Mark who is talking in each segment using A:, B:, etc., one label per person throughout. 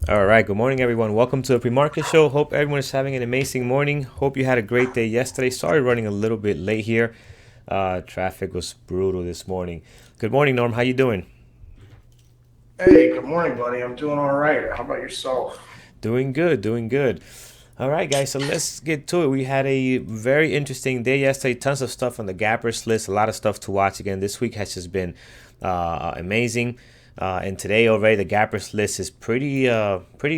A: All right, good morning, everyone. Welcome to the pre-market show. Hope everyone is having an amazing morning. Hope you had a great day yesterday. Sorry, running a little bit late here. Traffic was brutal this morning. Good morning, Norm. How you doing?
B: Hey, good morning, buddy. I'm doing all right. How about yourself?
A: Doing good, doing good. All right, guys. So let's get to it. We had a very interesting day yesterday. Tons of stuff on the gappers list. A lot of stuff to watch. Again, this week has just been amazing. And today already the gappers list is pretty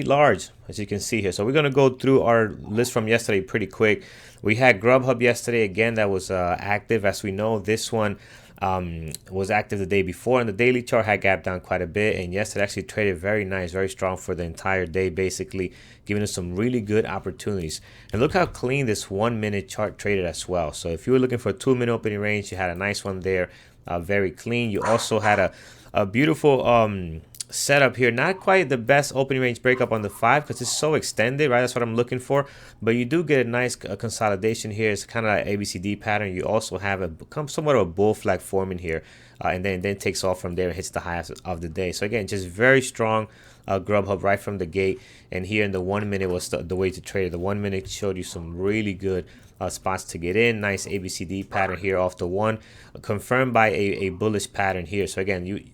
A: large, as you can see here. So we're gonna go through our list from yesterday pretty quick. We had Grubhub yesterday again that was active. As we know, this one was active the day before, and the daily chart had gapped down quite a bit. And yesterday actually traded very nice, very strong for the entire day, basically giving us some really good opportunities. And look how clean this 1 minute chart traded as well. So if you were looking for a 2 minute opening range, you had a nice one there, very clean. You also had a beautiful setup here. Not quite the best opening range breakup on the 5 because it's so extended, right? That's what I'm looking for. But you do get a nice consolidation here. It's kind of like ABCD pattern. You also have somewhat of a bull flag forming here, and then takes off from there and hits the highest of the day. So again, just very strong Grubhub right from the gate. And here in the 1 minute was the way to trade it. The 1 minute showed you some really good spots to get in. Nice ABCD pattern here off the one, confirmed by a bullish pattern here. So again,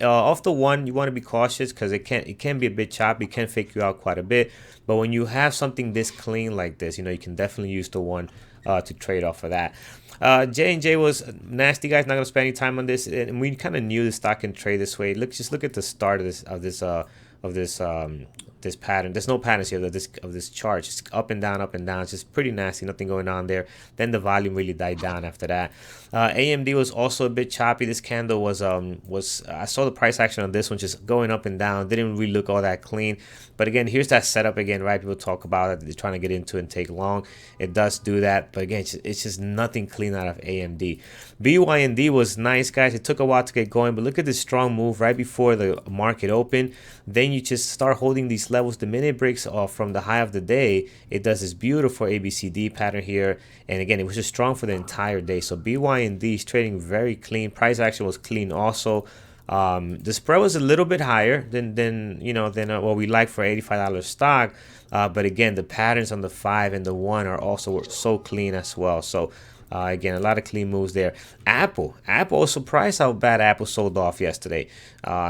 A: off the one, you want to be cautious because it can be a bit choppy, it can fake you out quite a bit. But when you have something this clean like this, you can definitely use the one to trade off of that. J&J was nasty, guys. Not gonna spend any time on this, and we kind of knew the stock can trade this way. Just look at the start of this pattern. There's no patterns here of this chart. Just up and down, up and down. It's just pretty nasty. Nothing going on there. Then the volume really died down after that. AMD was also a bit choppy. This candle was I saw the price action on this one just going up and down. Didn't really look all that clean. But again, here's that setup again, right? People talk about it. They're trying to get into it and take long. It does do that. But again, it's just nothing clean out of AMD. BYND was nice, guys. It took a while to get going, but look at this strong move right before the market opened. Then you just start holding these levels. The minute it breaks off from the high of the day, it does this beautiful ABCD pattern here. And again, it was just strong for the entire day. So BYND is trading very clean. Price action was clean also. The spread was a little bit higher than what we like for $85 stock. But again, the patterns on the 5 and the 1 are also so clean as well. So again, a lot of clean moves there. Apple was surprised how bad Apple sold off yesterday.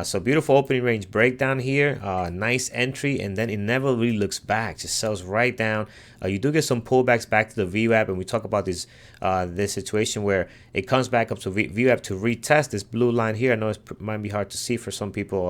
A: So beautiful opening range breakdown here. Nice entry, and then it never really looks back. Just sells right down. You do get some pullbacks back to the VWAP, and we talk about this situation where it comes back up to VWAP to retest this blue line here. I know it might be hard to see for some people.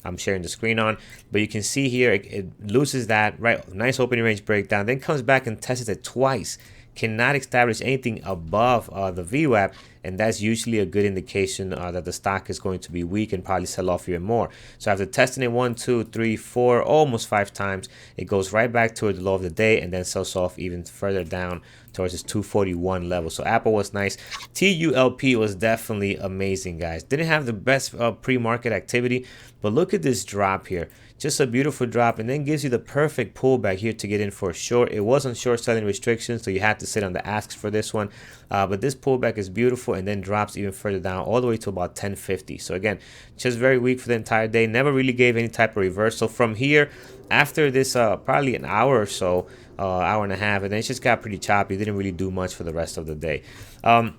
A: I'm sharing the screen on, but you can see here it loses that, right? Nice opening range breakdown, then comes back and tests it twice. Cannot establish anything above the VWAP, and that's usually a good indication that the stock is going to be weak and probably sell off even more. So after testing it 1, 2, 3, 4, almost 5 times, it goes right back toward the low of the day and then sells off even further down towards this 241 level. So Apple was nice. TULP was definitely amazing, guys. Didn't have the best pre-market activity, but look at this drop here. Just a beautiful drop, and then gives you the perfect pullback here to get in for a short. It wasn't short selling restrictions, so you had to sit on the asks for this one. But this pullback is beautiful, and then drops even further down all the way to about 1050. So again, just very weak for the entire day. Never really gave any type of reversal from here. After this, probably an hour or so, hour and a half, and then it just got pretty choppy. Didn't really do much for the rest of the day. All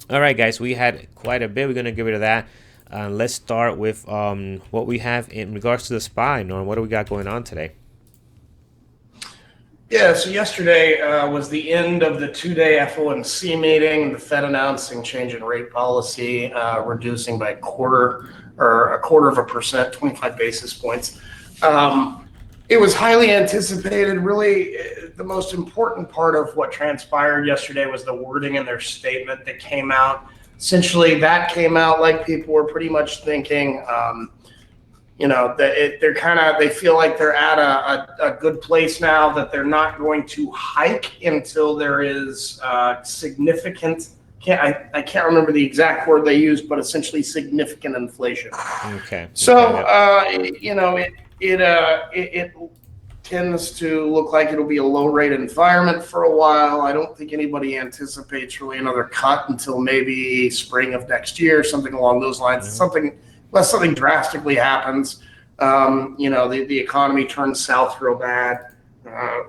A: right, guys, we had quite a bit. We're gonna get rid of that. Let's start with what we have in regards to the SPY. Norm, what do we got going on today?
B: Yeah, so yesterday was the end of the two-day FOMC meeting. The Fed announcing change in rate policy, reducing by a quarter of a percent, 25 basis points. It was highly anticipated. Really, the most important part of what transpired yesterday was the wording in their statement that came out. Essentially, that came out like people were pretty much thinking, they feel like they're at a good place now, that they're not going to hike until there is significant. I can't remember the exact word they used, but essentially significant inflation.
A: Okay.
B: So
A: Yep.
B: it tends to look like it'll be a low rate environment for a while. I don't think anybody anticipates really another cut until maybe spring of next year, something along those lines. Unless something drastically happens. The economy turns south real bad,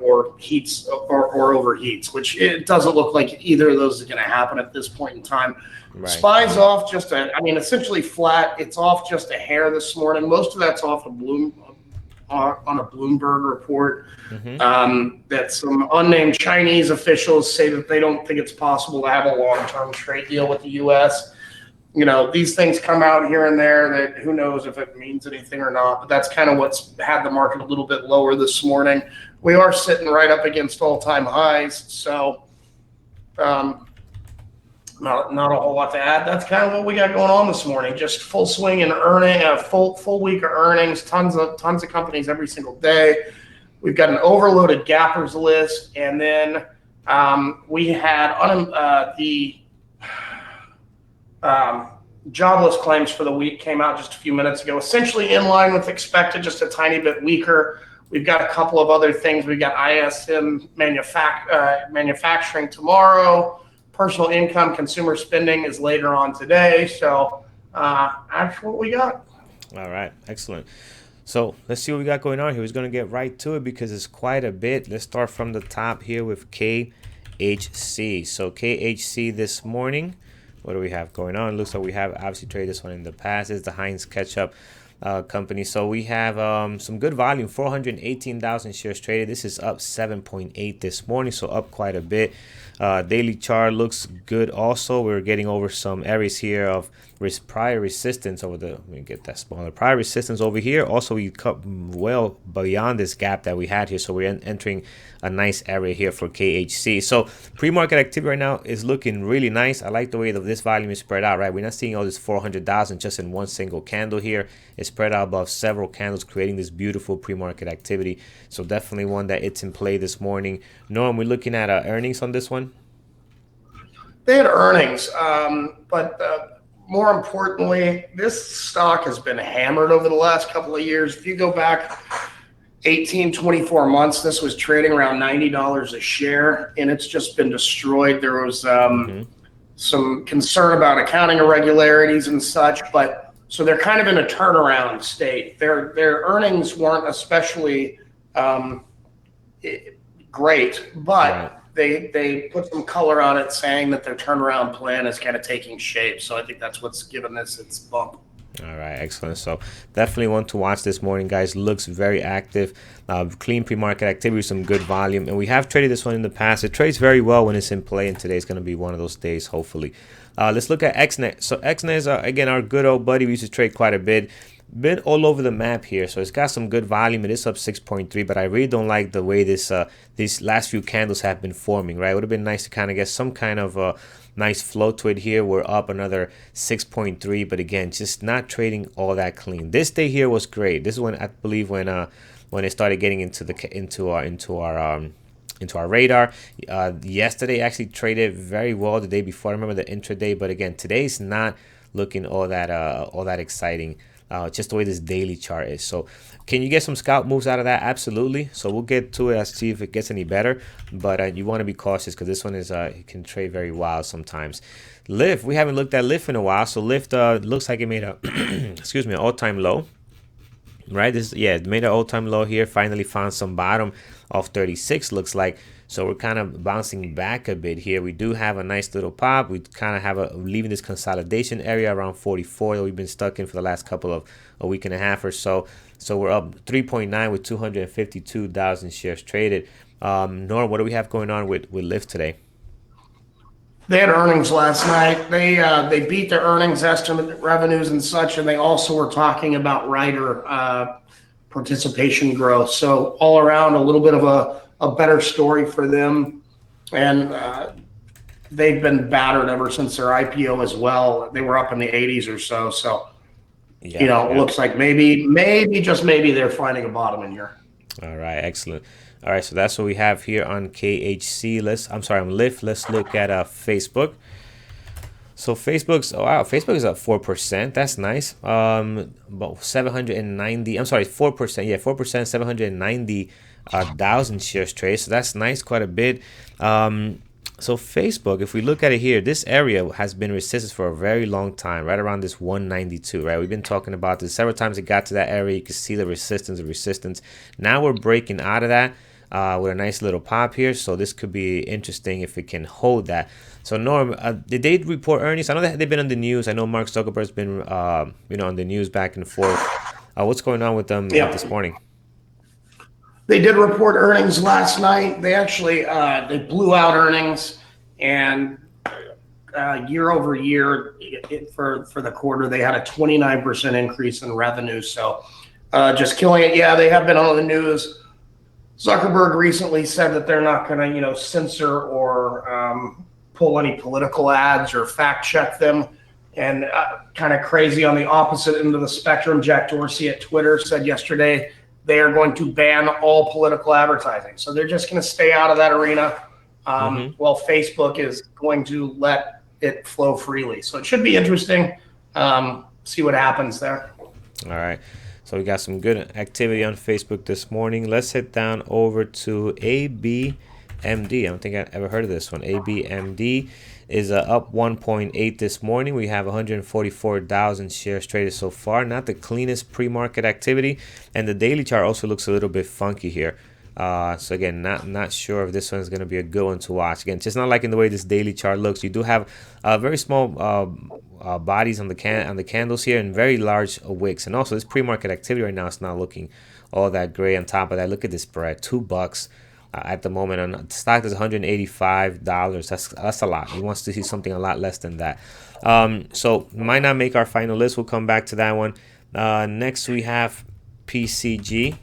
B: or heats or overheats, which it doesn't look like either of those is going to happen at this point in time.
A: Right.
B: SPY's off essentially flat. It's off just a hair this morning. Most of that's off on a Bloomberg report. That some unnamed Chinese officials say that they don't think it's possible to have a long-term trade deal with the U.S. These things come out here and there that who knows if it means anything or not, but that's kind of what's had the market a little bit lower this morning. We are sitting right up against all-time highs, so not a whole lot to add. That's kind of what we got going on this morning. Just full swing in earning, a full week of earnings, tons of companies every single day. We've got an overloaded gappers list, and then we had the jobless claims for the week came out just a few minutes ago, essentially in line with expected, just a tiny bit weaker. We've got a couple of other things. We've got ISM manufacturing tomorrow. Personal income, consumer spending is later on today. So that's what we got.
A: All right, excellent. So let's see what we got going on here. We're going to get right to it because it's quite a bit. Let's start from the top here with KHC. So KHC this morning, what do we have going on? It looks like we have obviously traded this one in the past. It's the Heinz Ketchup company. So we have some good volume, 418,000 shares traded. This is up 7.8 this morning, so up quite a bit. Daily chart looks good also. We're getting over some areas here of prior resistance over the, let me get that smaller, prior resistance over here. Also, we cut well beyond this gap that we had here, so we're entering a nice area here for KHC. So pre-market activity right now is looking really nice. I like the way that this volume is spread out, right? We're not seeing all this 400,000 just in one single candle here. It's spread out above several candles, creating this beautiful pre-market activity. So definitely one that it's in play this morning. Norm, we're looking at earnings on this one.
B: They had earnings, but more importantly, this stock has been hammered over the last couple of years. If you go back 18, 24 months, this was trading around $90 a share, and it's just been destroyed. There was some concern about accounting irregularities and such, but so they're kind of in a turnaround state. Their earnings weren't especially great, but
A: Right.
B: they put some color on it saying that their turnaround plan is kind of taking shape. So I think that's what's given this its bump.
A: All right, excellent. So definitely want to watch this morning, guys. Looks very active, clean pre-market activity, some good volume, and we have traded this one in the past. It trades very well when it's in play, and today's going to be one of those days, hopefully. Let's look at XNet. So XNet is again our good old buddy. We used to trade quite a bit. Been all over the map here, so it's got some good volume. It is up 6.3, but I really don't like the way these last few candles have been forming. Right, it would have been nice to kind of get some kind of nice flow to it here. We're up another 6.3, but again, just not trading all that clean. This day here was great. This is when I believe when it started getting into our radar. Yesterday actually traded very well. The day before, I remember the intraday, but again, today's not looking all that exciting. Just the way this daily chart is. So can you get some scalp moves out of that? Absolutely. So we'll get to it and see if it gets any better, but you want to be cautious because this one is it can trade very wild sometimes. Lyft, we haven't looked at Lyft in a while, so Lyft looks like it made a excuse me, an all-time low. Right, it made an all-time low here. Finally found some bottom of 36, looks like. So we're kind of bouncing back a bit here. We do have a nice little pop. We kind of have leaving this consolidation area around 44 that we've been stuck in for the last couple of a week and a half or so. So we're up 3.9 with 252,000 shares traded. Nora, what do we have going on with Lyft today?
B: They had earnings last night. They beat their earnings estimate, revenues and such, and they also were talking about rider participation growth. So all around, a little bit of a better story for them. And they've been battered ever since their IPO as well. They were up in the 80s or so. So, it looks like maybe, just maybe they're finding a bottom in here.
A: All right, excellent. All right, so that's what we have here on KHC. On Lyft. Let's look at Facebook. So Facebook is up 4%. That's nice. About 790. I'm sorry, 4%. Yeah, 4%. 790,000 shares traded. So that's nice, quite a bit. So Facebook, if we look at it here, this area has been resistance for a very long time, right around this 192, right? We've been talking about this several times. It got to that area. You can see the resistance. Now we're breaking out of that with a nice little pop here. So this could be interesting if it can hold that. So Norm, did they report earnings? I know that they've been on the news. I know Mark Zuckerberg's been, on the news back and forth. What's going on with them this morning?
B: They did report earnings last night. They actually they blew out earnings, and year over year for the quarter they had a 29% increase in revenue. So just killing it. Yeah, they have been on the news. Zuckerberg recently said that they're not going to censor or pull any political ads or fact check them. And kind of crazy on the opposite end of the spectrum, Jack Dorsey at Twitter said yesterday they are going to ban all political advertising. So they're just going to stay out of that arena while Facebook is going to let it flow freely. So it should be interesting. See what happens there.
A: All right. So we got some good activity on Facebook this morning. Let's head down over to ABMD. I don't think I ever heard of this one. ABMD is up 1.8 this morning. We have 144,000 shares traded so far. Not the cleanest pre-market activity, and the daily chart also looks a little bit funky here. So again, not sure if this one's going to be a good one to watch. Again, just not liking the way this daily chart looks. You do have very small bodies on the candles here and very large wicks, and also this pre-market activity right now is not looking all that great. On top of that, look at this spread, $2 at the moment. On the stock is $185. That's a lot. He wants to see something a lot less than that. So might not make our final list. We'll come back to that one. Next we have PCG.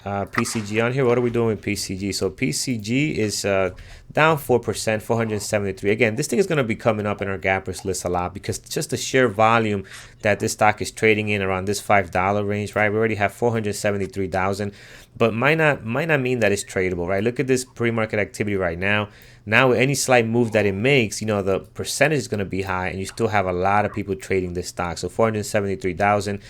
A: PCG on here. What are we doing with PCG? So PCG is down 4%, 473. Again, this thing is going to be coming up in our gappers list a lot because just the sheer volume that this stock is trading in around this $5 range, right? We already have 473,000, but might not mean that it's tradable, right? Look at this pre-market activity right now. Now, with any slight move that it makes, the percentage is going to be high, and you still have a lot of people trading this stock. So 473,000.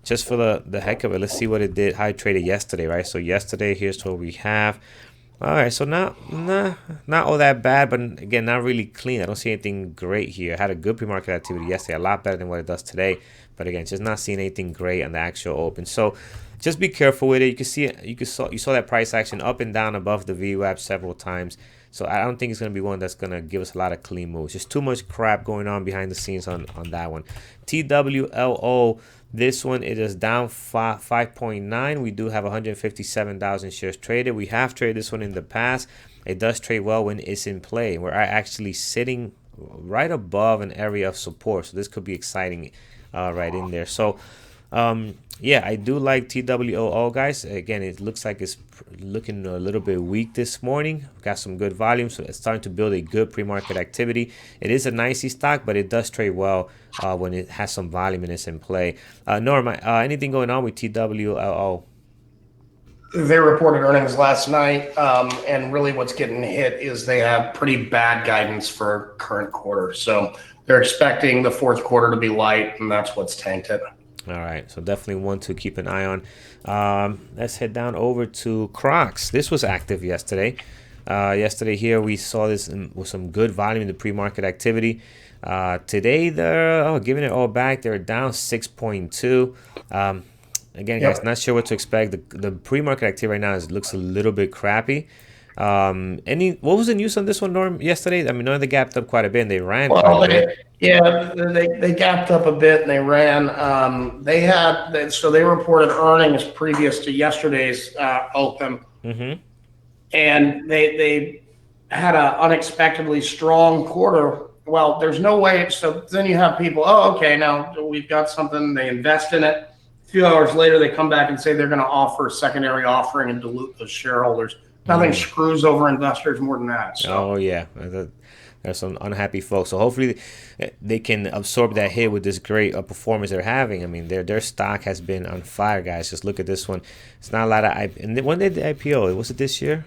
A: Just for the heck of it, let's see what it did, how it traded yesterday, right? So yesterday, here's what we have. All right, so not all that bad, but again, not really clean. I don't see anything great here. It had a good pre-market activity yesterday, a lot better than what it does today. But again, just not seeing anything great on the actual open. So just be careful with it. You can see it. You saw that price action up and down above the VWAP several times. So I don't think it's going to be one that's going to give us a lot of clean moves. Just too much crap going on behind the scenes on that one. TWLO. This one, it is down 5.9. We do have 157,000 shares traded. We have traded this one in the past. It does trade well when it's in play. We're actually sitting right above an area of support. So this could be exciting right in there. So, yeah, I do like TWOO, guys. Again, it looks like it's looking a little bit weak this morning. Got some good volume, so it's starting to build a good pre-market activity. It is a nicey stock, but it does trade well when it has some volume and it's in play. Norma, anything going on with TWOO?
B: They reported earnings last night, and really what's getting hit is they have pretty bad guidance for current quarter. So they're expecting the fourth quarter to be light, and that's what's tanked it.
A: All right, so definitely one to keep an eye on. Let's head down over to Crocs. This was active yesterday. Yesterday here we saw this with some good volume in the pre-market activity. Today they're giving it all back. They're down 6.2. Again, guys, not sure what to expect. The pre-market activity right now looks a little bit crappy. What was the news on this one, Norm, yesterday? I mean, they gapped up quite a bit and they ran quite a bit.
B: Yeah, they gapped up a bit and they ran. They reported earnings previous to yesterday's open, and they had an unexpectedly strong quarter. Well, there's no way. So then you have people, okay, now we've got something. They invest in it. A few hours later, they come back and say they're going to offer a secondary offering and dilute those shareholders. Nothing screws over investors more than that. So.
A: Oh, yeah. There's some unhappy folks. So hopefully they can absorb that hit with this great performance they're having. I mean, their stock has been on fire, guys. Just look at this one. It's not a lot of and when did the IPO? Was it this year?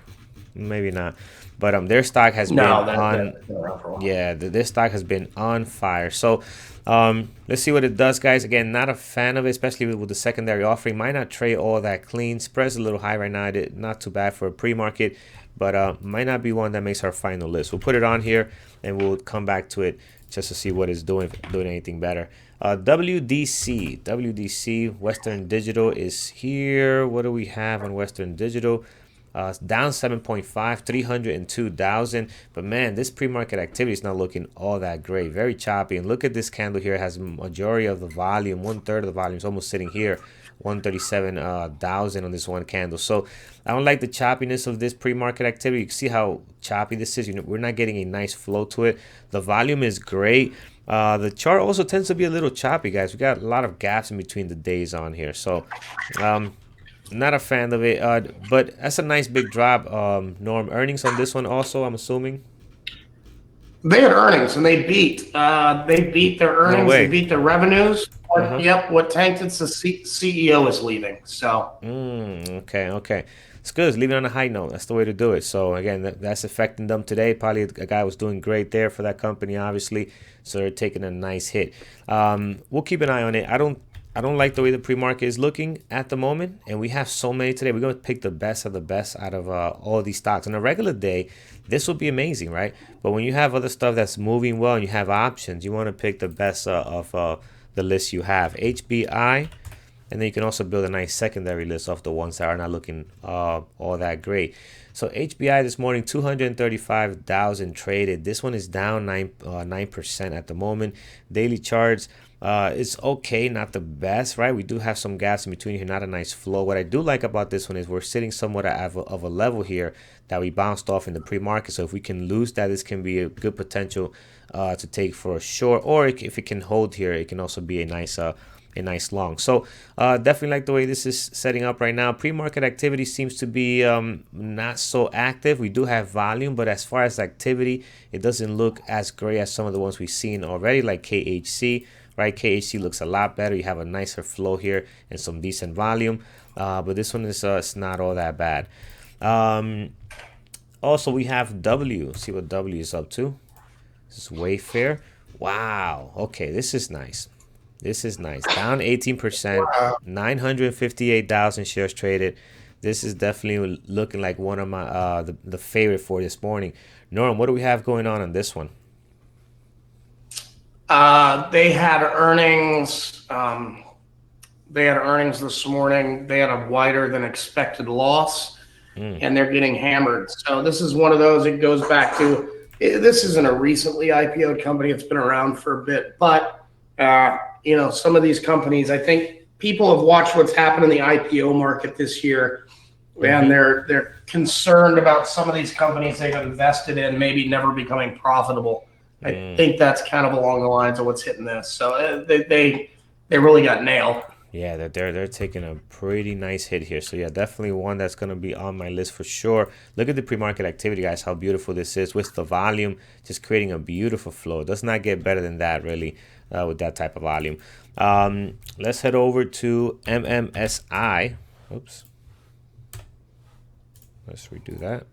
A: maybe not. But their stock has been
B: No,
A: on,
B: that's been around for a while.
A: yeah, this stock has been on fire. So let's see what it does, guys. Again, not a fan of it, especially with the secondary offering. Might not trade all that clean. Spread's a little high right now. Not too bad for a pre-market, but might not be one that makes our final list. We'll put it on here and we'll come back to it just to see what it's doing, if doing anything better. WDC, Western Digital is here. What do we have on Western Digital? Down 7.5, 302,000. But man, this pre-market activity is not looking all that great. Very choppy. And look at this candle here. It has majority of the volume. 1/3 of the volume is almost sitting here. 137,000 on this one candle. So I don't like the choppiness of this pre-market activity. You can see how choppy this is. We're not getting a nice flow to it. The volume is great. The chart also tends to be a little choppy, guys. We got a lot of gaps in between the days on here. So not a fan of it, but that's a nice big drop. Norm, earnings on this one also, I'm assuming.
B: They had earnings and they beat. They beat their
A: No
B: earnings. They
A: way.
B: beat their revenues.
A: Uh-huh.
B: Yep. What tanked it's the CEO is leaving. So
A: Okay. It's good. It's leaving on a high note. That's the way to do it. So again, that's affecting them today. Probably a guy was doing great there for that company, obviously. So they're taking a nice hit. We'll keep an eye on it. I don't like the way the pre-market is looking at the moment, and we have so many today. We're going to pick the best of the best out of all these stocks. On a regular day, this will be amazing, right? But when you have other stuff that's moving well and you have options, you want to pick the best of the list you have. HBI, and then you can also build a nice secondary list of the ones that are not looking all that great. So HBI this morning, 235,000 traded. This one is down 9% at the moment. Daily charts. It's okay, not the best, right? We do have some gaps in between here, not a nice flow. What I do like about this one is we're sitting somewhat of a level here that we bounced off in the pre-market. So if we can lose that, this can be a good potential to take for a short, or if it can hold here, it can also be a nice long. So definitely like the way this is setting up right now. Pre-market activity seems to be not so active. We do have volume, but as far as activity, it doesn't look as great as some of the ones we've seen already, like KHC. Right, KHC looks a lot better. You have a nicer flow here and some decent volume, but this one is it's not all that bad. Also, we have W. See what W is up to. This is Wayfair. Wow. Okay, this is nice. This is nice. Down 18%, 958,000 shares traded. This is definitely looking like one of my the favorite for this morning. Norm, what do we have going on this one?
B: they had earnings. They had earnings this morning. They had a wider than expected loss, and they're getting hammered. So this is one of those. It goes back to this isn't a recently IPO'd company. It's been around for a bit, but some of these companies, I think people have watched what's happened in the IPO market this year, and they're concerned about some of these companies they've invested in maybe never becoming profitable. I think that's kind of along the lines of what's hitting this. So they really got nailed.
A: Yeah, they're taking a pretty nice hit here. So yeah, definitely one that's gonna be on my list for sure. Look at the pre-market activity, guys. How beautiful this is with the volume, just creating a beautiful flow. It does not get better than that, really, with that type of volume. Let's head over to MMSI. Oops. Let's redo that.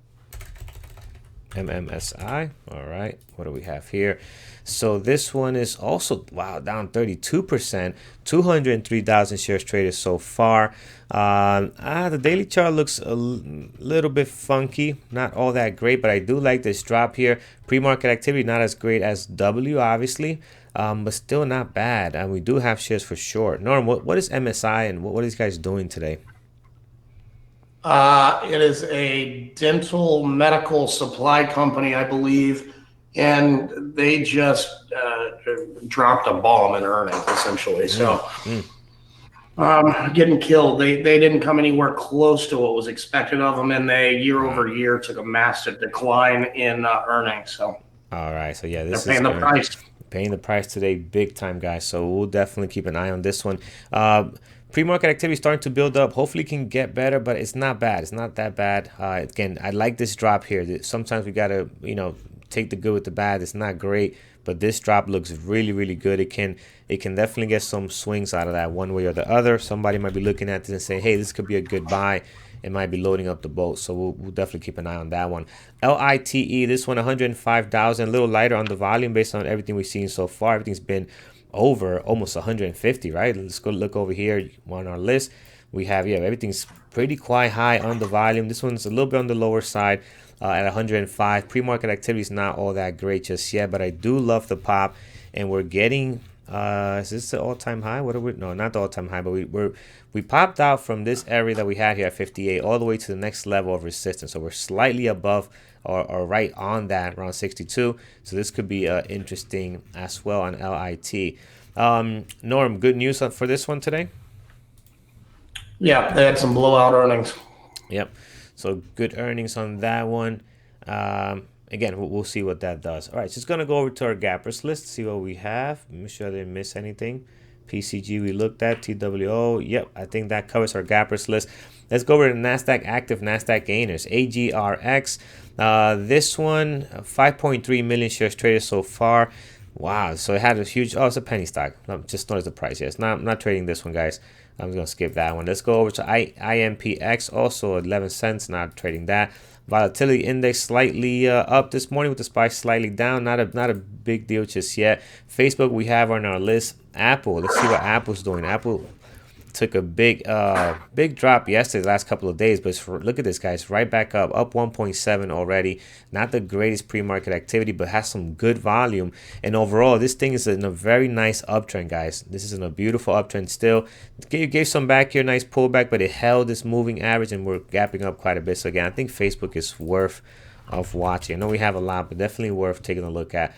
A: MMSI. All right, what do we have here? So this one is also, wow, down 32%, 203,000 shares traded so far. The daily chart looks a little bit funky, not all that great, but I do like this drop here. Pre-market activity not as great as W, obviously, but still not bad. And we do have shares for short. Norm, what is MSI and what are these guys doing today?
B: It is a dental medical supply company, I believe, and they just dropped a bomb in earnings, essentially. So getting killed. They didn't come anywhere close to what was expected of them, and they year over year took a massive decline in earnings. So
A: all right, so yeah, this
B: they're paying the price.
A: Paying the price today, big time, guys. So we'll definitely keep an eye on this one. Pre-market activity starting to build up. Hopefully it can get better, but it's not bad. It's not that bad. Again, I like this drop here. Sometimes we gotta, take the good with the bad. It's not great, but this drop looks really, really good. It can definitely get some swings out of that one way or the other. Somebody might be looking at this and say, hey, this could be a good buy. it might be loading up the boat. So we'll definitely keep an eye on that one. LITE, this one 105,000, a little lighter on the volume based on everything we've seen so far. Everything's been over almost 150, right? Let's go look over here on our list. We have, yeah, everything's pretty quite high on the volume. This one's a little bit on the lower side at 105. Pre-market activity is not all that great just yet, but I do love the pop, and we're getting is this the all-time high? What are we? No, not the all-time high, but we popped out from this area that we had here at 58 all the way to the next level of resistance. So we're slightly above or right on that around 62. So this could be interesting as well on LIT. Norm, good news for this one today?
B: Yeah, they had some blowout earnings.
A: Yep. So good earnings on that one. Again, we'll see what that does. All right, just going to go over to our gappers list, see what we have. Make sure I didn't miss anything. PCG we looked at, TWO. Yep, I think that covers our gappers list. Let's go over to Nasdaq active, Nasdaq gainers, AGRX. This one, 5.3 million shares traded so far. Wow, so it had a huge, oh, it's a penny stock. Just notice the price. Yes, I'm not trading this one, guys. I'm just going to skip that one. Let's go over to IMPX, also 11 cents, not trading that. Volatility index slightly up this morning with the SPY slightly down. Not a big deal just yet. Facebook we have on our list. Apple, let's see what Apple's doing. Apple took a big drop yesterday, the last couple of days, but look at this, guys, right back up 1.7 already. Not the greatest pre-market activity, but has some good volume, and overall this thing is in a very nice uptrend, guys. This is in a beautiful uptrend still. Gave some back here, nice pullback, but it held this moving average, and we're gapping up quite a bit. So again, I think Facebook is worth of watching. I know we have a lot, but definitely worth taking a look at.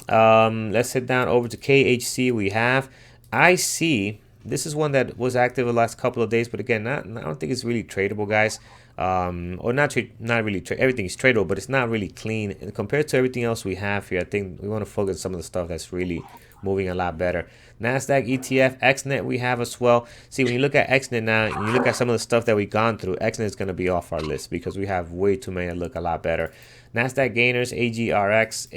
A: Let's head down over to KHC. We have IC. This is one that was active the last couple of days, but again, I don't think it's really tradable, guys. Or not really. Everything is tradable, but it's not really clean. And compared to everything else we have here, I think we want to focus on some of the stuff that's really moving a lot better. Nasdaq ETF, XNet we have as well. See, when you look at XNet now, and you look at some of the stuff that we've gone through, XNet is going to be off our list because we have way too many that look a lot better. Nasdaq gainers, AGRX,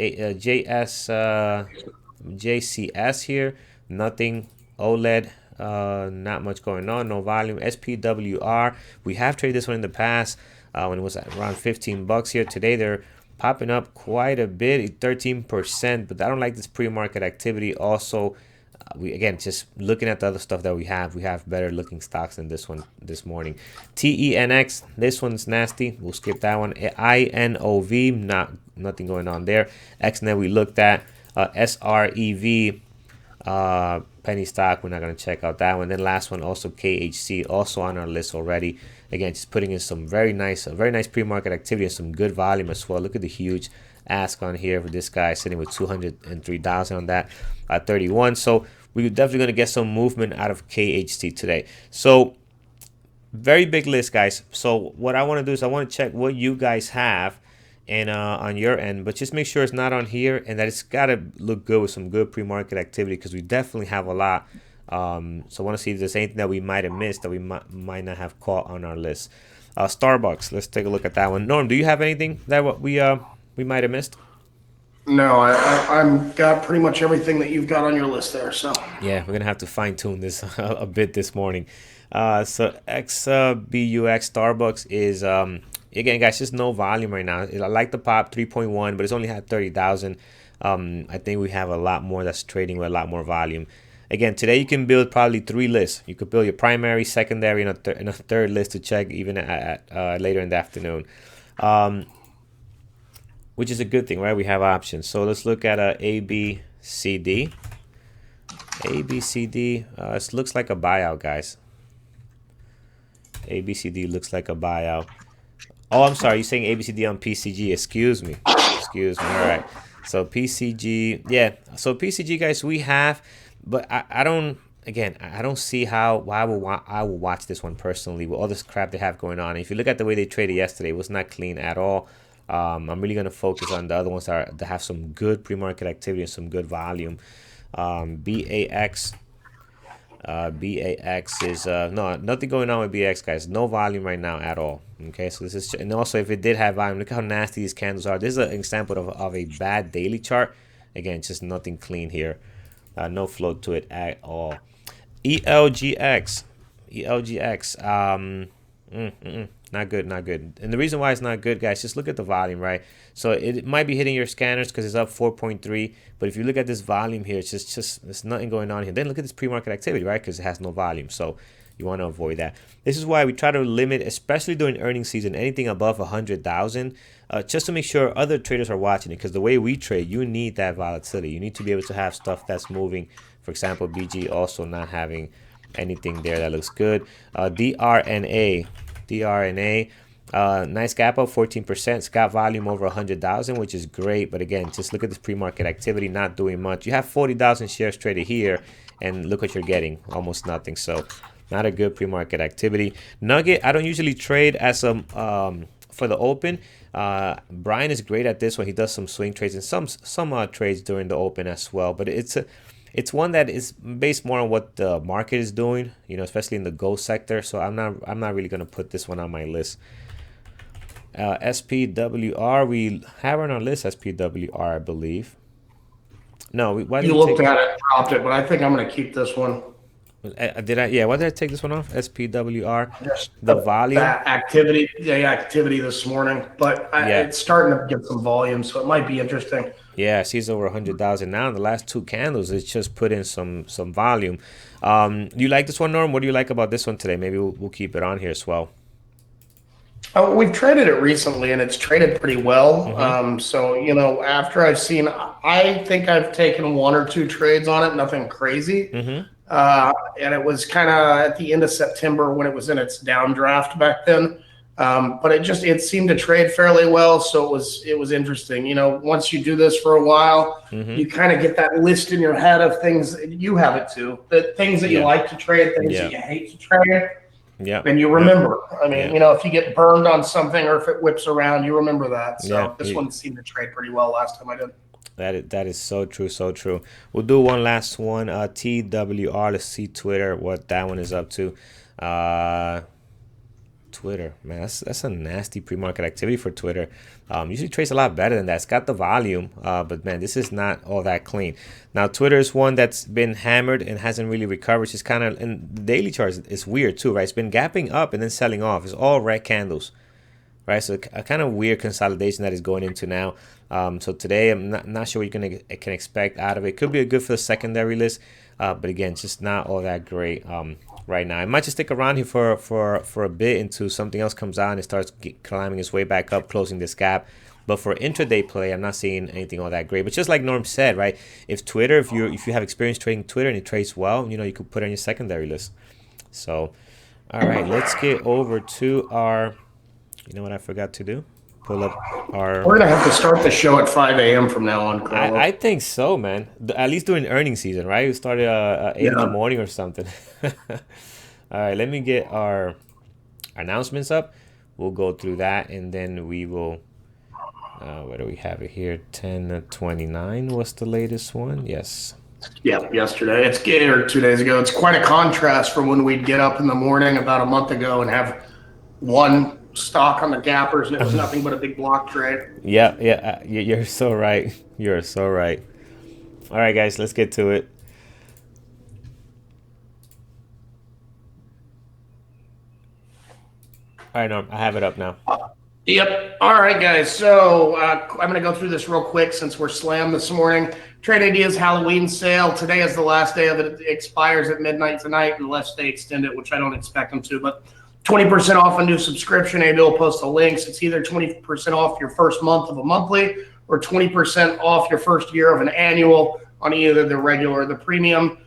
A: JCS here, nothing. OLED. Not much going on, no volume. SPWR, we have traded this one in the past when it was at around 15 bucks here. Today they're popping up quite a bit, 13%, but I don't like this pre-market activity. Also, we again just looking at the other stuff that we have better looking stocks than this one this morning. TENX, this one's nasty, we'll skip that one. INOV, nothing going on there. XNet we looked at. SREV, penny stock, we're not going to check out that one. Then last one, also KHC, also on our list already. Again, just putting in some very nice pre-market activity and some good volume as well. Look at the huge ask on here for this guy sitting with 203,000 on that 31. So we're definitely going to get some movement out of KHC today. So very big list, guys. So what I want to do is I want to check what you guys have and on your end, but just make sure it's not on here and that it's got to look good with some good pre-market activity, because we definitely have a lot. So I want to see if there's anything that we might have missed that we might not have caught on our list. Starbucks, let's take a look at that one. Norm, do you have anything that we might have missed?
B: No, I'm got pretty much everything that you've got on your list there. So
A: yeah, we're gonna have to fine tune this a bit this morning. So XBUX Starbucks is again, guys, just no volume right now. I like the pop 3.1, but it's only had 30,000. I think we have a lot more that's trading with a lot more volume. Again, today you can build probably 3 lists. You could build your primary, secondary, and a third list to check even at later in the afternoon, which is a good thing, right? We have options. So let's look at ABCD. ABCD, it looks like a buyout, guys. ABCD looks like a buyout. Oh, I'm sorry. You're saying ABCD on PCG. Excuse me. All right. So PCG, yeah. So PCG, guys, we have, but I don't. Again, I don't see why I will watch this one personally with all this crap they have going on. If you look at the way they traded yesterday, it was not clean at all. I'm really gonna focus on the other ones that have some good pre-market activity and some good volume. BAX. BAX is no, nothing going on with BAX, guys. No volume right now at all. Okay, so this is, and also if it did have volume, look how nasty these candles are. This is an example of a bad daily chart. Again, just nothing clean here. No flow to it at all. ELGX. Not good, not good. And the reason why it's not good, guys, just look at the volume, right? So it might be hitting your scanners because it's up 4.3, but if you look at this volume here, it's just there's nothing going on here. Then look at this pre-market activity, right? Because it has no volume, so you want to avoid that. This is why we try to limit, especially during earnings season, anything above 100,000, just to make sure other traders are watching it. Because the way we trade, you need that volatility. You need to be able to have stuff that's moving. For example, BG also not having anything there that looks good. DRNA, nice gap up 14%. It's got volume over 100,000, which is great. But again, just look at this pre-market activity, not doing much. You have 40,000 shares traded here, and look what you're getting, almost nothing. So not a good pre-market activity. Nugget, I don't usually trade as a for the open. Brian is great at this one. He does some swing trades and some trades during the open as well. But it's one that is based more on what the market is doing, you know, especially in the gold sector. So I'm not really gonna put this one on my list. SPWR, we have on our list SPWR, I believe. No, why did
B: You
A: we
B: looked
A: take,
B: at it, dropped it, but I think I'm going to keep this one.
A: did I? Yeah, why did I take this one off? SPWR,
B: Just
A: the volume.
B: that activity, activity this morning, but
A: Yeah,
B: it's starting to get some volume, so it might be interesting.
A: yeah, she's over 100,000 now. In the last two candles, it's just put in some volume. You like this one, Norm? What do you like about this one today? Maybe we'll keep it on here as well.
B: We've traded it recently, and it's traded pretty well.
A: Mm-hmm.
B: So after I think I've taken one or two trades on it, nothing crazy.
A: Mm-hmm.
B: And it was kind of at the end of September when it was in its downdraft back then. But it seemed to trade fairly well, so it was interesting. Once you do this for a while,
A: Mm-hmm.
B: you kind of get that list in your head of things. You have it too, the things that you
A: Yeah.
B: like to trade, things
A: Yeah.
B: that you hate to trade.
A: Yeah.
B: And you remember. I mean,
A: Yeah.
B: if you get burned on something or if it whips around, you remember that. So
A: Yeah.
B: this one seemed to trade pretty well last time I did.
A: That is so true, so true. We'll do one last one. TWR. Let's see Twitter, what that one is up to. Twitter, man, that's a nasty pre-market activity for Twitter. Usually trades a lot better than that. It's got the volume, but man, this is not all that clean. Now, Twitter is one that's been hammered and hasn't really recovered. It's kind of, and the daily chart is weird too, right? It's been gapping up and then selling off. It's all red candles, right? So a kind of weird consolidation that is going into now. So today, I'm not sure what you can expect out of it. Could be a good for the secondary list, but again, just not all that great right now. It might just stick around here for a bit until something else comes out and it starts climbing its way back up, closing this gap. But for intraday play, I'm not seeing anything all that great. But just like Norm said, right? If you have experience trading Twitter and it trades well, you could put it on your secondary list. So, all right, let's get over to our. You know what I forgot to do? Pull up our.
B: We're gonna have to start the show at 5 a.m. from now on, Carlo.
A: I think so, man. At least during earnings season, right? We started 8 in the morning or something. All right, let me get our announcements up. We'll go through that, and then we will. Where do we have it here? 10:29 was the latest one. Yes.
B: Yeah, yesterday. Or 2 days ago. It's quite a contrast from when we'd get up in the morning about a month ago and have one stock on the gappers, and it was nothing but a big block trade.
A: Yeah. You're so right. You're so right. All right, guys, let's get to it. All right, Norm, I have it up now.
B: Yep. All right, guys. So I'm going to go through this real quick since we're slammed this morning. Trade Ideas Halloween sale. Today is the last day of it. It expires at midnight tonight unless they extend it, which I don't expect them to. But 20% off a new subscription. AB will post the links. It's either 20% off your first month of a monthly or 20% off your first year of an annual on either the regular or the premium.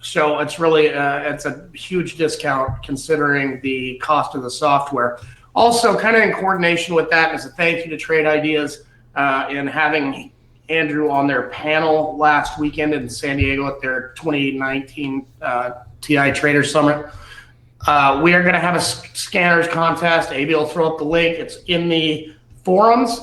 B: So it's really it's a huge discount considering the cost of the software. Also, kind of in coordination with that, as a thank you to Trade Ideas in having Andrew on their panel last weekend in San Diego at their 2019 TI Trader Summit. We are going to have a scanners contest. AB will throw up the link. It's in the forums.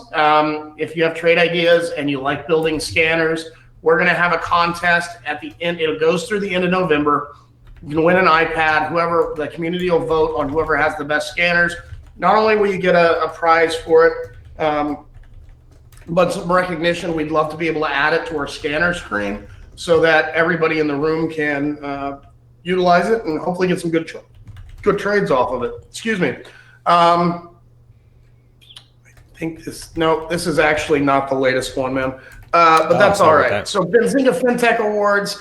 B: If you have trade ideas and you like building scanners, we're going to have a contest at the end. It goes through the end of November. You can win an iPad. The community will vote on whoever has the best scanners. Not only will you get a prize for it, but some recognition. We'd love to be able to add it to our scanner screen so that everybody in the room can utilize it and hopefully get some good good trades off of it. Excuse me. I think this is actually not the latest one, man. But that's all right. So Benzinga FinTech Awards.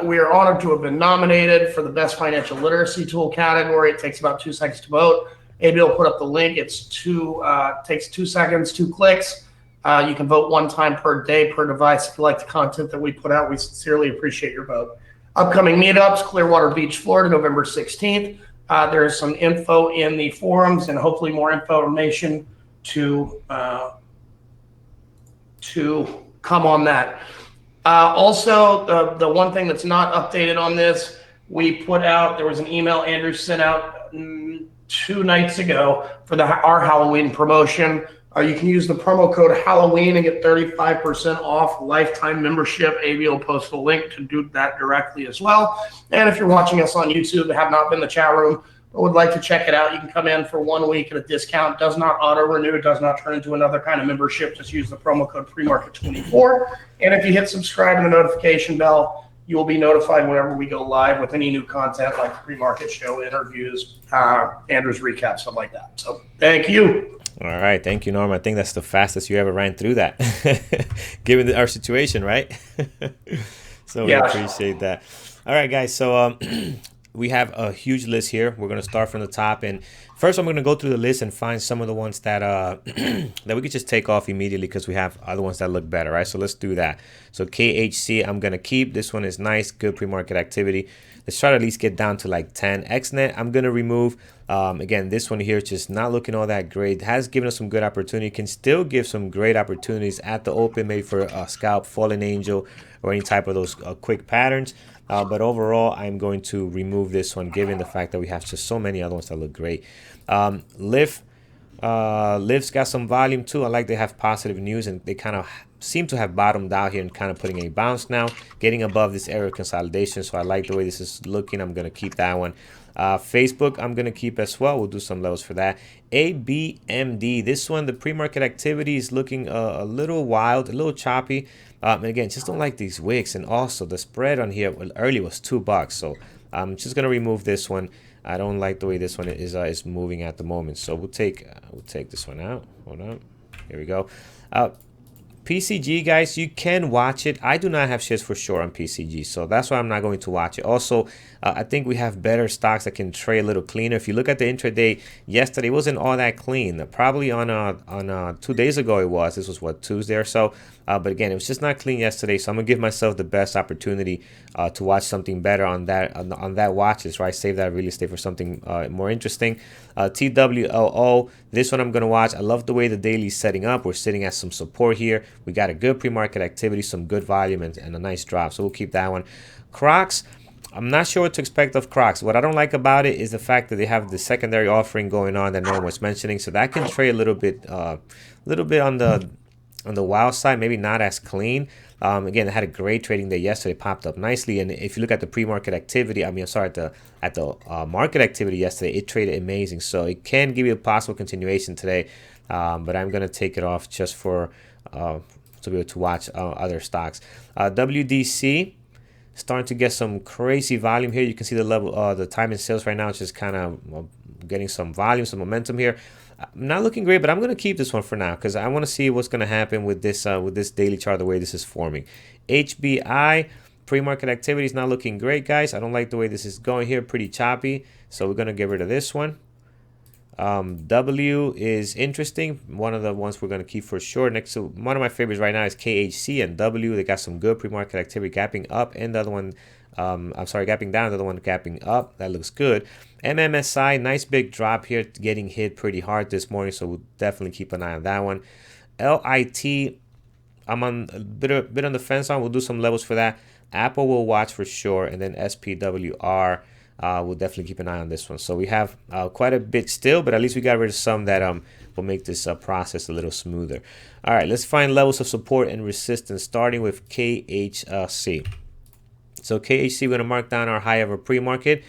B: We are honored to have been nominated for the best financial literacy tool category. It takes about 2 seconds to vote. AB will put up the link. It's takes 2 seconds, 2 clicks. You can vote 1 time per day per device. If you like the content that we put out, we sincerely appreciate your vote. Upcoming meetups: Clearwater Beach, Florida, November 16th. There is some info in the forums and hopefully more information to come on that. Also, the one thing that's not updated on this, we put out, there was an email Andrew sent out 2 nights ago for our Halloween promotion. You can use the promo code Halloween and get 35% off lifetime membership. AB will post a link to do that directly as well. And if you're watching us on YouTube and have not been in the chat room but would like to check it out, you can come in for 1 week at a discount. Does not auto renew, does not turn into another kind of membership. Just use the promo code premarket24. And if you hit subscribe and the notification bell, you will be notified whenever we go live with any new content like the pre-market show, interviews, Andrew's recap, stuff like that. So thank you.
A: All right, thank you, Norm. I think that's the fastest you ever ran through that, given our situation, right? So we appreciate that. All right, guys. So we have a huge list here. We're going to start from the top, and first I'm going to go through the list and find some of the ones that that we could just take off immediately because we have other ones that look better, right? So let's do that. So KHC, I'm going to keep. This one is nice, good pre-market activity. Let's try to at least get down to like 10. XNet, I'm going to remove. Again, this one here is just not looking all that great. Has given us some good opportunity. Can still give some great opportunities at the open, maybe for a scalp, fallen angel, or any type of those quick patterns. But overall, I'm going to remove this one, given the fact that we have just so many other ones that look great. Lyft's got some volume too. I like they have positive news, and they kind of seem to have bottomed out here and kind of putting a bounce now, getting above this area of consolidation. So I like the way this is looking. I'm going to keep that one. Facebook, I'm going to keep as well. We'll do some levels for that. ABMD, this one, the pre-market activity is looking a little wild, a little choppy. And again, just don't like these wicks. And also the spread on here early was $2. So I'm just going to remove this one. I don't like the way this one is moving at the moment. So we'll take this one out. Hold on. Here we go. PCG, guys, you can watch it. I do not have shares for sure on PCG, so that's why I'm not going to watch it. Also, I think we have better stocks that can trade a little cleaner. If you look at the intraday yesterday, it wasn't all that clean. Probably on 2 days ago it was. This was what, Tuesday or so. But again, it was just not clean yesterday. So I'm gonna give myself the best opportunity to watch something better on that watch list, right? Save that real estate for something more interesting. TWLO, this one I'm gonna watch. I love the way the daily is setting up. We're sitting at some support here. We got a good pre-market activity, some good volume, and a nice drop. So we'll keep that one. Crocs, I'm not sure what to expect of Crocs. What I don't like about it is the fact that they have the secondary offering going on that no one was mentioning. So that can trade a little bit on the wild side, maybe not as clean. Again, it had a great trading day yesterday, popped up nicely. And if you look at the pre-market activity, at the market activity yesterday, it traded amazing. So it can give you a possible continuation today. But I'm going to take it off just for to be able to watch other stocks. WDC, starting to get some crazy volume here. You can see the level, the time in sales right now is just kind of getting some volume, some momentum here. Not looking great, but I'm going to keep this one for now because I want to see what's going to happen with this daily chart, the way this is forming. HBI, pre-market activity is not looking great, guys. I don't like the way this is going here, pretty choppy. So we're going to get rid of this one. W is interesting. One of the ones we're going to keep for sure. Next to one of my favorites right now is KHC and W. They got some good pre-market activity, gapping up, and the other one, gapping down. The other one gapping up. That looks good. MMSI, nice big drop here, getting hit pretty hard this morning, so we'll definitely keep an eye on that one. LIT, I'm on a bit on the fence on. We'll do some levels for that. Apple will watch for sure, and then SPWR. We'll definitely keep an eye on this one. So we have quite a bit still, but at least we got rid of some that will make this process a little smoother. All right, let's find levels of support and resistance, starting with KHC. So KHC, we're going to mark down our high of a pre-market.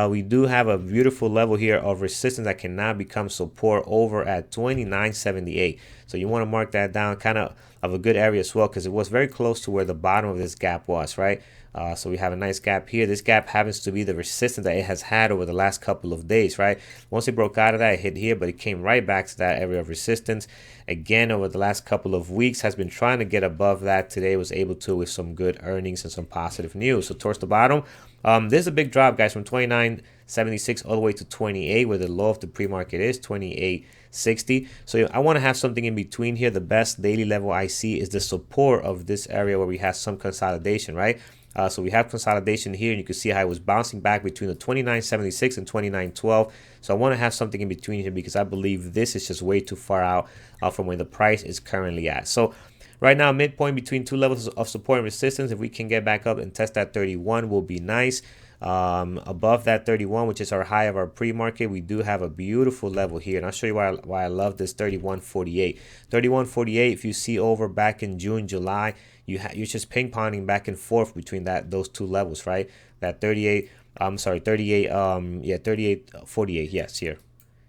A: We do have a beautiful level here of resistance that can now become support over at 29.78. So you want to mark that down, kind of a good area as well, because it was very close to where the bottom of this gap was, right? So we have a nice gap here. This gap happens to be the resistance that it has had over the last couple of days, right? Once it broke out of that, it hit here, but it came right back to that area of resistance. Again, over the last couple of weeks, has been trying to get above that. Today was able to with some good earnings and some positive news. So towards the bottom, there's a big drop, guys, from 29.76 all the way to 28, where the low of the pre-market is 28.60. So I want to have something in between here. The best daily level I see is the support of this area where we have some consolidation, right? So we have consolidation here, and you can see how it was bouncing back between the 29.76 and 29.12. So I want to have something in between here because I believe this is just way too far out from where the price is currently at. So right now, midpoint between two levels of support and resistance. If we can get back up and test that 31, will be nice. Above that 31, which is our high of our pre-market, we do have a beautiful level here, and I'll show you why I love this 31.48. 31.48, if you see over back in June, July, you're just ping-ponging back and forth between those two levels, right? That 38, I'm sorry, 38, 38.48, yes, here.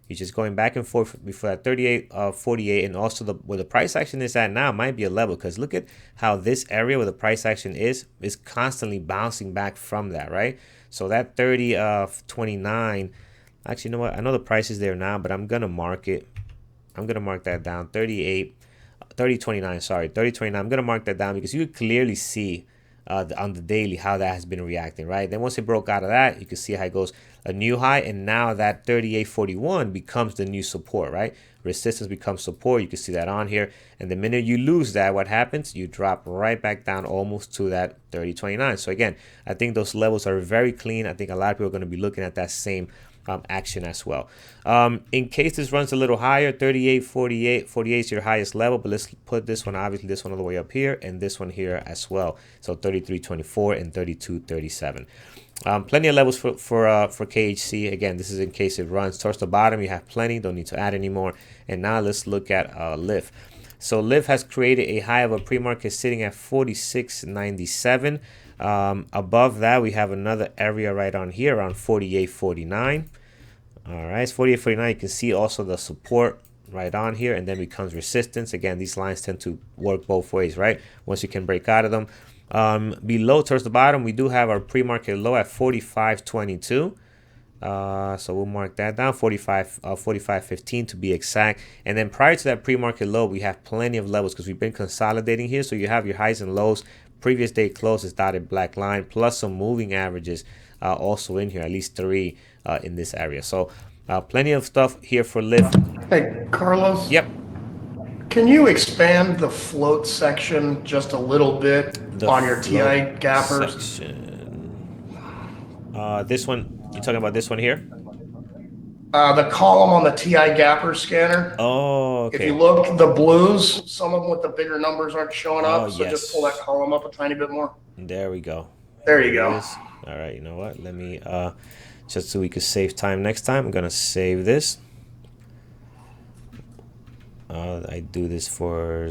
A: You're just going back and forth before that 38.48, and also where the price action is at now might be a level, because look at how this area where the price action is constantly bouncing back from that, right? So that 30.29, actually, you know what? I know the price is there now, but I'm gonna mark it. I'm gonna mark that down. 30.29. Sorry, 30.29. I'm gonna mark that down because you clearly see on the daily how that has been reacting, right? Then once it broke out of that, you can see how it goes a new high, and now that 38.41 becomes the new support, right? Resistance becomes support. You can see that on here, and the minute you lose that, what happens? You drop right back down almost to that 30.29. So again, I think those levels are very clean. I think a lot of people are going to be looking at that same action as well. In case this runs a little higher, 38.48, 48 is your highest level, but let's put this one, obviously this one all the way up here, and this one here as well. So 33.24 and 32.37. Plenty of levels for KHC. Again, this is in case it runs towards the bottom. You have plenty, don't need to add anymore. And now let's look at LIF. So LIF has created a high of a pre-market sitting at 46.97. Above that, we have another area right on here around 48.49. All right, it's 48.49. You can see also the support right on here, and then becomes resistance. Again, these lines tend to work both ways, right? Once you can break out of them. Below towards the bottom, we do have our pre-market low at 45.22. So we'll mark that down, 45.15 to be exact. And then prior to that pre-market low, we have plenty of levels because we've been consolidating here. So you have your highs and lows. Previous day close is dotted black line, plus some moving averages also in here, at least 3 in this area. So plenty of stuff here for LIF.
B: Hey, Carlos.
A: Yep.
B: Can you expand the float section just a little bit on your TI gappers?
A: This one, you're talking about this one here?
B: The column on the TI gapper scanner.
A: Oh, okay.
B: If you look, the blues, some of them with the bigger numbers aren't showing up. So
A: yes.
B: just pull that column up a tiny bit more.
A: There we go.
B: There you go.
A: All right, you know what? Let me, just so we could save time next time, I'm going to save this. I do this for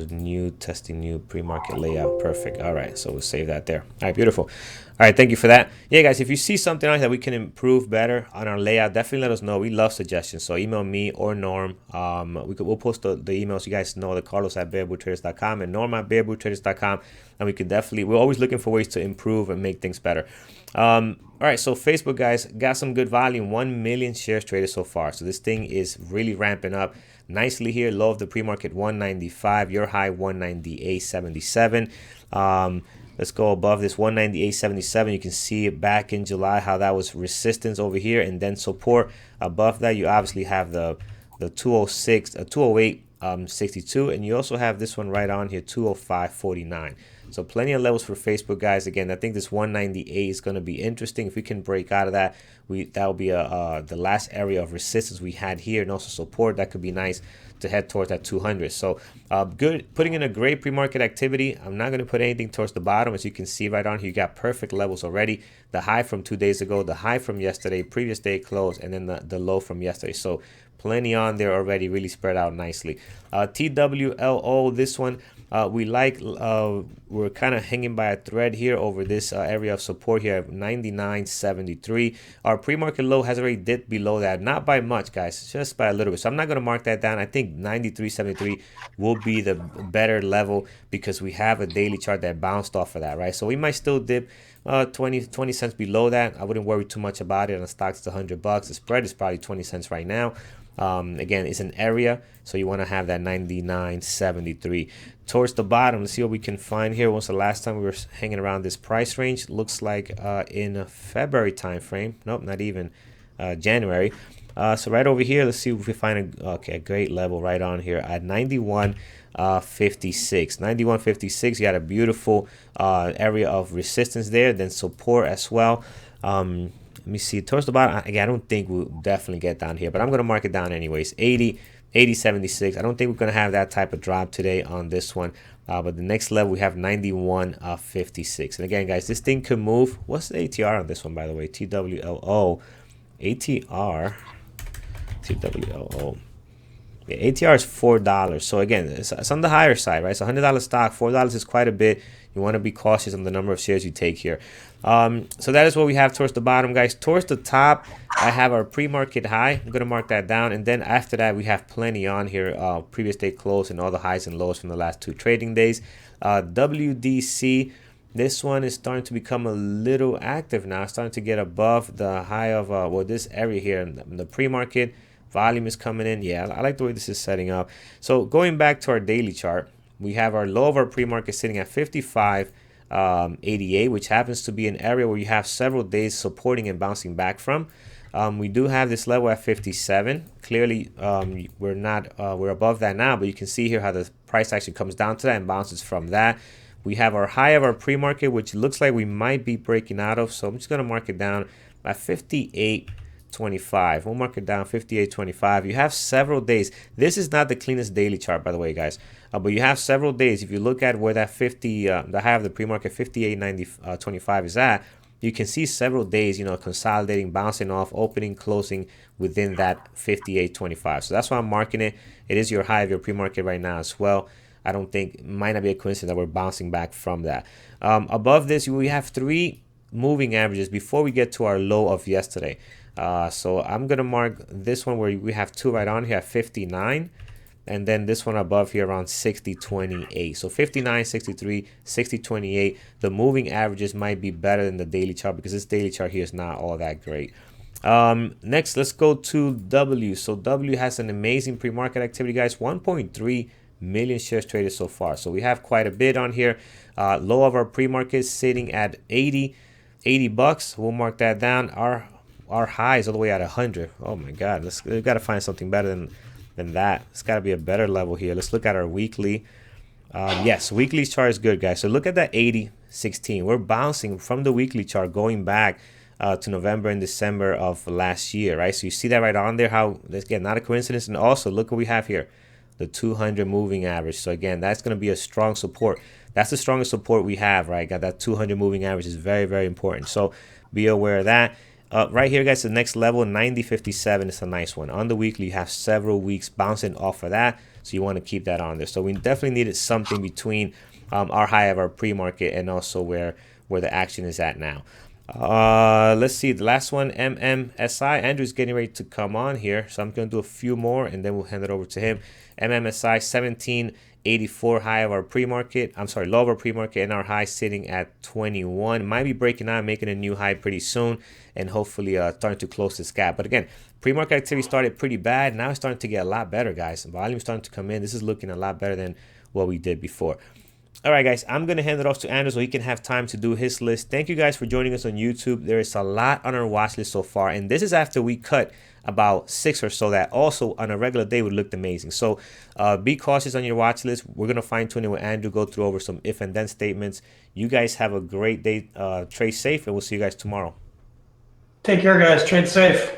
A: testing new pre-market layout. Perfect. All right, so we'll save that there. All right, beautiful. All right, thank you for that. Yeah, guys, if you see something else that we can improve better on our layout, definitely let us know. We love suggestions. So email me or Norm. We'll post the emails. You guys know, the Carlos at bearbootraders.com and Norm at bearbootraders.com. And we could we're always looking for ways to improve and make things better. All right, so Facebook, guys, got some good volume. 1 million shares traded so far. So this thing is really ramping up nicely here. Low of the pre-market 195, your high 198.77. Let's go above this 198.77. You can see back in July how that was resistance over here and then support. Above that, you obviously have the 206, 208.62, and you also have this one right on here, 205.49. So plenty of levels for Facebook, guys. Again, I think this 198 is going to be interesting. If we can break out of that, that will be the last area of resistance we had here, and also support. That could be nice to head towards that 200. So good, putting in a great pre-market activity. I'm not going to put anything towards the bottom. As you can see right on here, you got perfect levels already. The high from 2 days ago, the high from yesterday, previous day close, and then the low from yesterday. So plenty on there already, really spread out nicely. TWLO, this one, We're kind of hanging by a thread here over this area of support here at 99.73. Our pre-market low has already dipped below that, not by much, guys, just by a little bit. So I'm not going to mark that down. I think 93.73 will be the better level because we have a daily chart that bounced off of that, right? So we might still dip 20 cents below that. I wouldn't worry too much about it. On the stocks, it's $100. The spread is probably 20 cents right now. Again, it's an area, so you want to have that 99.73 towards the bottom. Let's see what we can find here. When's the last time we were hanging around this price range? Looks like in a February time frame. Nope, not even January. So right over here, let's see if we find a great level right on here at 91.56. 91.56. You got a beautiful area of resistance there, then support as well. Let me see towards the bottom. Again, I don't think we'll definitely get down here, but I'm going to mark it down anyways. 80.76. I don't think we're going to have that type of drop today on this one. But the next level, we have 91.56. And again, guys, this thing could move. What's the ATR on this one, by the way? TWLO. ATR. TWLO. Yeah, ATR is $4. So again, it's on the higher side, right? It's a $100 stock. $4 is quite a bit. You want to be cautious on the number of shares you take here. So that is what we have towards the bottom, guys. Towards the top, I have our pre-market high. I'm going to mark that down. And then after that, we have plenty on here. Previous day close and all the highs and lows from the last 2 trading days. WDC, this one is starting to become a little active now. It's starting to get above the high of this area here in the pre-market. Volume is coming in. Yeah, I like the way this is setting up. So going back to our daily chart, we have our low of our pre-market sitting at 55.88, which happens to be an area where you have several days supporting and bouncing back from. We do have this level at 57. Clearly, we're above that now, but you can see here how the price actually comes down to that and bounces from that. We have our high of our pre-market, which looks like we might be breaking out of. So I'm just going to mark it down at 58.25. We'll mark it down 58.25. You have several days. This is not the cleanest daily chart, by the way, guys. But you have several days. If you look at where that the high of the pre-market 58.25 is at, you can see several days, consolidating, bouncing off, opening, closing within that 58.25. So that's why I'm marking it. It is your high of your pre-market right now as well. I don't think, it might not be a coincidence that we're bouncing back from that. Above this, we have 3 moving averages before we get to our low of yesterday. So I'm going to mark this one where we have 2 right on here at 59. And then this one above here around 60.28. So 59, 63, 60.28. The moving averages might be better than the daily chart because this daily chart here is not all that great. Next, let's go to W. So W has an amazing pre-market activity, guys. 1.3 million shares traded so far. So we have quite a bit on here. Low of our pre-market sitting at 80 bucks. We'll mark that down. Our high is all the way at 100. Oh my God, we've got to find something better than that. It's got to be a better level here. Let's look at our weekly. Yes, weekly chart is good, guys. So look at that 80.16. We're bouncing from the weekly chart going back to November and December of last year, right? So you see that right on there, how, again, not a coincidence. And also look what we have here, the 200 moving average. So again, that's going to be a strong support. That's the strongest support we have, right? Got that 200 moving average is very, very important. So be aware of that. Right here, guys, the next level, 90.57 is a nice one. On the weekly, you have several weeks bouncing off of that, so you want to keep that on there. So we definitely needed something between our high of our pre-market and also where the action is at now. Let's see, the last one, MMSI. Andrew's getting ready to come on here, so I'm going to do a few more, and then we'll hand it over to him. MMSI, 17.84 high of our pre-market. I'm sorry, low of our pre-market, and our high sitting at 21. Might be breaking out, making a new high pretty soon, and hopefully starting to close this gap. But again, pre-market activity started pretty bad. Now it's starting to get a lot better, guys. Volume starting to come in. This is looking a lot better than what we did before. All right, guys, I'm going to hand it off to Andrew so he can have time to do his list. Thank you guys for joining us on YouTube. There is a lot on our watch list so far, and this is after we cut about 6 or so that also on a regular day would look amazing. So be cautious on your watch list. We're going to fine tune it with Andrew, go through over some if and then statements. You guys have a great day. Trade safe, and we'll see you guys tomorrow.
B: Take care, guys. Trade safe.